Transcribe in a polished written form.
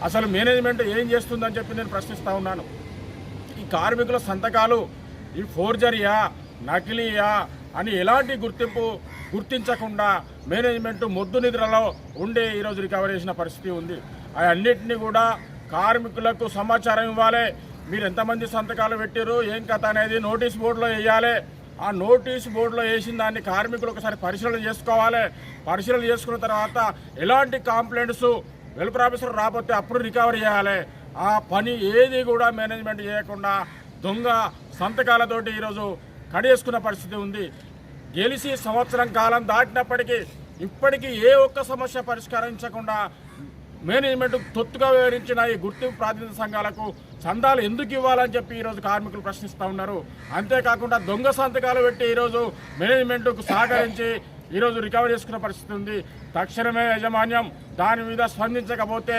అసలు మేనేజ్మెంట్ ఏం చేస్తుందని చెప్పి నేను ప్రశ్నిస్తూ ఉన్నాను. ఈ కార్మికుల సంతకాలు ఈ ఫోర్జరీయా, నకిలీయా అని ఎలాంటి గుర్తించకుండా మేనేజ్మెంట్ మొద్దు నిద్రలో ఉండి ఈరోజు రికవరీ చేసిన పరిస్థితి ఉంది. అన్నింటినీ కూడా కార్మికులకు సమాచారం ఇవ్వాలి. మీరు ఎంతమంది సంతకాలు పెట్టారు, ఏం కథ అనేది నోటీస్ బోర్డులో వేయాలి. ఆ నోటీస్ బోర్డులో వేసిన దాన్ని కార్మికులు ఒకసారి పరిశీలన చేసుకోవాలి. పరిశీలన చేసుకున్న తర్వాత ఎలాంటి కంప్లైంట్స్ వెల్ఫేర్ ఆఫీసర్ రాకపోతే అప్పుడు రికవరీ చేయాలి. ఆ పని ఏది కూడా మేనేజ్మెంట్ చేయకుండా దొంగ సంతకాలతోటి ఈరోజు కడిగేసుకున్న పరిస్థితి ఉంది. గెలిచి సంవత్సరం కాలం దాటినప్పటికీ ఇప్పటికీ ఏ ఒక్క సమస్య పరిష్కరించకుండా మేనేజ్మెంట్ తొత్తుగా వివరించిన ఈ గుర్తింపు ప్రాతినిధ్య సంఘాలకు చందాలు ఎందుకు ఇవ్వాలని చెప్పి ఈరోజు కార్మికులు ప్రశ్నిస్తూ ఉన్నారు. అంతేకాకుండా దొంగ సంతకాలు పెట్టి ఈరోజు మేనేజ్మెంట్కు సహకరించి ఈరోజు రికవరీ చేసుకున్న పరిస్థితి ఉంది. తక్షణమే యాజమాన్యం దాని మీద స్పందించకపోతే